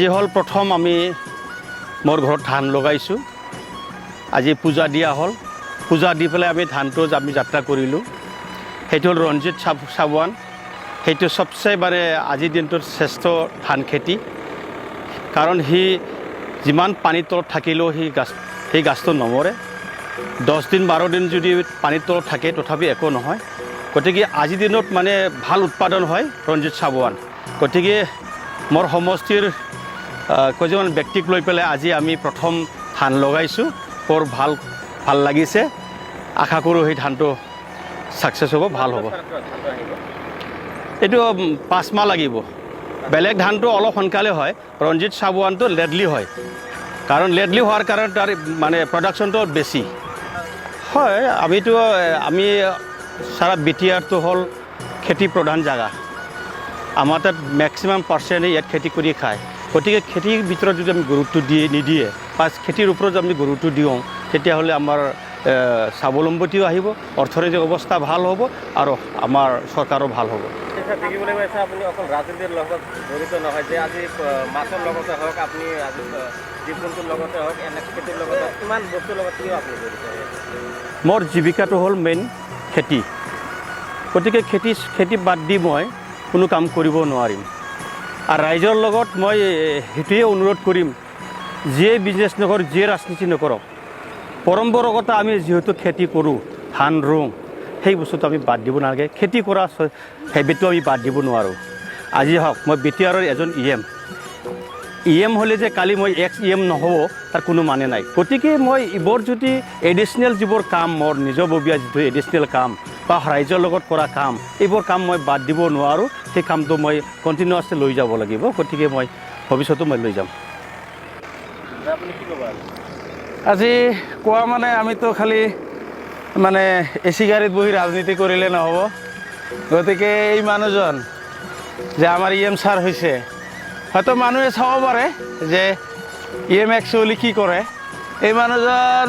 আজি হল প্ৰথম আমি মোৰ ঘৰত ধান লগাইছোঁ আজি পূজা দিয়া হল পূজা দি পেলাই আমি ধানটো আমি যাত্ৰা কৰিলোঁ সেইটো হ'ল ৰঞ্জিত চাবুৱান সেইটো সবচে মানে আজিৰ দিনটোৰ শ্ৰেষ্ঠ ধান খেতি কাৰণ সি যিমান পানীৰ তলত থাকিলেও সেই গাছটো নমৰে 10 দিন 12 দিন যদি পানীৰ তলত থাকে তথাপি একো নহয় গতিকে আজিৰ দিনত মানে ভাল উৎপাদন হয় ৰঞ্জিত চাবুৱান গতিকে মোৰ সমষ্টিৰ কেইজন ব্যক্তিক লৈ পেলাই আজি আমি প্ৰথম ধান লগাইছোঁ বৰ ভাল লাগিছে আশা কৰোঁ সেই ধানটো সাকসেস হ'ব ভাল হ'ব এইটো 5 মাহ লাগিব বেলেগ ধানটো অলপ সোনকালে হয় ৰঞ্জিত চাবুৱানটো লেটলি হয় কাৰণ লেটলি হোৱাৰ কাৰণে তাৰ মানে প্ৰডাকশ্যনটো বেছি হয় আমি সাৰা BTR তো হল খেতি প্ৰধান জায়গা আমাৰ তাত ম্যাক্সিমাম পাৰ্চেণ্ট ইয়াত খেতি কৰি খায় গতিকে খেতিৰ ভিতৰত যদি আমি গুৰুত্ব নিদিয়ে বা খেতিৰ ওপৰত আমি গুৰুত্ব দিওঁ তেতিয়াহ'লে আমাৰ স্বাৱলম্বিতাও আহিব অৰ্থনৈতিক অৱস্থা ভাল হ'ব আৰু আমাৰ চৰকাৰো ভাল হ'ব দেখিবলৈ পাইছে আপুনি অকল ৰাজনীতিৰ লগত জড়িত নহয় যে আজি মাছৰ লগতে হওক আপুনি আজি জীৱ-জন্তুৰ লগতে হওক এনে খেতিৰ লগতে ইমান বস্তুৰ লগত কিয় আপুনি জড়িত মোৰ জীৱিকাটো হ'ল মেইন খেতি গতিকে খেতি বাদ দি মই কোনো কাম কৰিব নোৱাৰিম আৰু ৰাইজৰ লগত মই সেইটোৱে অনুৰোধ কৰিম যিয়ে বিজনেছ নকৰক যিয়ে ৰাজনীতি নকৰক পৰম্পৰাগত আমি যিহেতু খেতি কৰোঁ ধান ৰুওঁ সেই বস্তুটো আমি বাদ দিব নালাগে খেতি কৰা হেবিটটো আমি বাদ দিব নোৱাৰোঁ আজি হওক মই BTRৰ এজন EM হ'লে যে কালি মই EM নহ'ব তাৰ কোনো মানে নাই গতিকে মই এইবোৰ যদি এডিশ্যনেল যিবোৰ কাম মোৰ নিজৰববীয়া যিটো এডিশ্যনেল কাম বা ৰাইজৰ লগত কৰা কাম এইবোৰ কাম মই বাদ দিব নোৱাৰোঁ সেই কামটো মই কণ্টিনিউৱাছলি লৈ যাব লাগিব গতিকে মই ভৱিষ্যতো মই লৈ যাম আপুনি কি ক'ব আজি কোৱা মানে আমিতো খালি মানে এচি গাড়ীত বহি ৰাজনীতি কৰিলে নহ'ব গতিকে এই মানুহজন যে আমাৰ EM ছাৰ হৈছে হয়তো মানুহে চাব পাৰে যে EM একচুৱেলি কি কৰে এই মানুহজন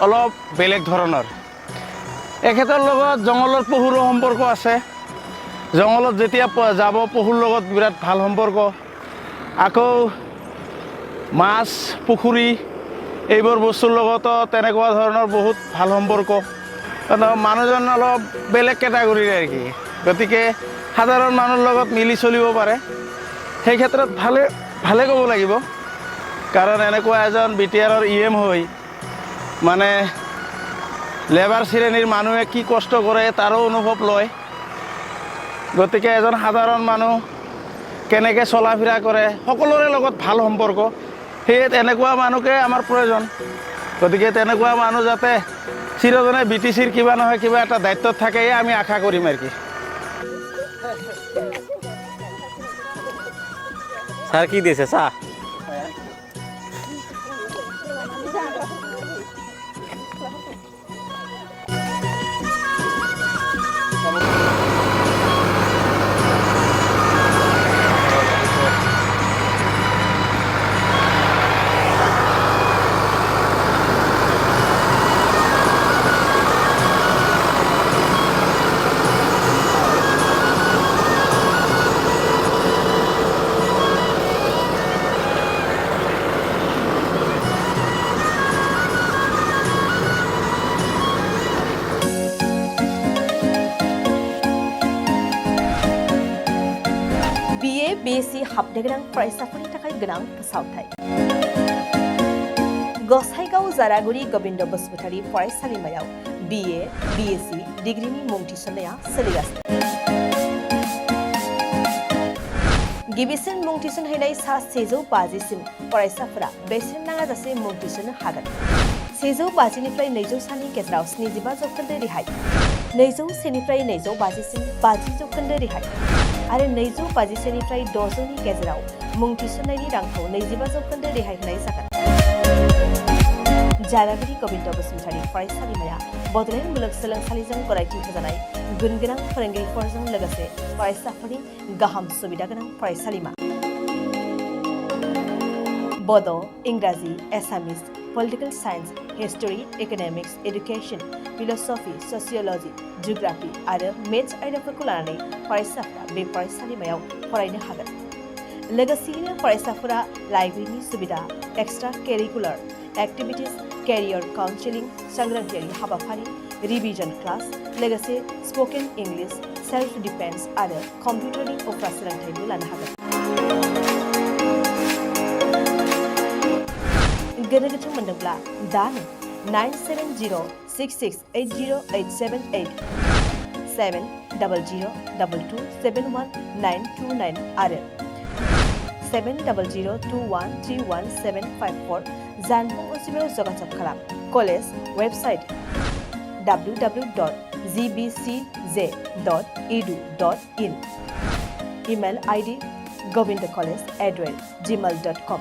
অলপ বেলেগ ধৰণৰ এখেতৰ লগত জংগলৰ পহুৰো সম্পৰ্ক আছে জংগলত যেতিয়া যাব পহুৰ লগত বিৰাট ভাল সম্পৰ্ক আকৌ মাছ পুখুৰী এইবোৰ বস্তুৰ লগতো তেনেকুৱা ধৰণৰ বহুত ভাল সম্পৰ্ক মানুহজন অলপ বেলেগ কেটাগৰীৰ আৰু কি গতিকে সাধাৰণ মানুহৰ লগত মিলি চলিব পাৰে সেই ক্ষেত্ৰত ভালে ক'ব লাগিব কাৰণ এনেকুৱা এজন BTRৰ EM হৈ মানে লেবাৰ শ্ৰেণীৰ মানুহে কি কষ্ট কৰে তাৰো অনুভৱ লয় গতিকে এজন সাধাৰণ মানুহ কেনেকৈ চলা ফিৰা কৰে সকলোৰে লগত ভাল সম্পৰ্ক সেয়ে তেনেকুৱা মানুহকে আমাৰ প্ৰয়োজন গতিকে তেনেকুৱা মানুহ যাতে চিৰজনে BTCৰ কিবা নহয় কিবা এটা দায়িত্বত থাকে আমি আশা কৰিম আৰু কি স্যার কি দিয়েছে চা BSc हाबनो गोनां फरायसाफोरनि थाखाय गोनां फोसावथाय गसाइगाव जारागुरि गोविंद बसुमतारी फरायसालिमायाव BA BSc डिग्रीनि मुं थिसननाया सोलिगासिनो गिबिसिन मुं थिसनहैनाय सा 150 सिम फरायसाफोरा बेसेन नाङाजासे मुं थिसननो हागोन 150 निफ्राय 200 सानि गेजेराव 75 जौखोन्दो रेहाय 201 निफ्राय 250 सिम 50 जौखोन्दो रेहाय आरो 250 निफ्राय 600 नि गेजेराव मुं थिसननायनि रांखौ 25 जौखोन्दो रेहाय होनाय जागोन जारागुरि गोविंद बसुमतारी फरायसालिमाया बड'लेण्ड मुलुगसोलोंसालिजों गनायथि होजानाय गुनगोनां फोरोंगिरिफोरजों लोगोसे फरायसाफोरनि गाहाम सुबिदा गोनां फरायसालिमा बड' इंराजि Assamese political signs history economics education philosophy sociology geography आरो मेथ्स आयदाफोरखौ लानानै फरायसाफोरा बे फरायसालिमायाव फरायनो हागोन लोगोसेयैनो फरायसाफोरा लाइब्रेरिनि सुबिदा, एक्सट्रा केरिकुलार एक्टिभिटिज, केरियार काउन्सिलिं, सांग्रांथियारि हाबाफारि, रिभिजन क्लास, लोगोसे स्पोकेन इंलिश, सेल्फ डिफेन्स आरो कम्पिउटारनि उफ्रा सोलोंथायबो लानो हागोन। गोनो गोथो मोनदोंब्ला दानो 9706680878 70022271929 आरो 70021311754 जानबुं अनजिमायाव जगाजग खालाम। College website www.gbcj.edu.in email ID govindacollege@gmail.com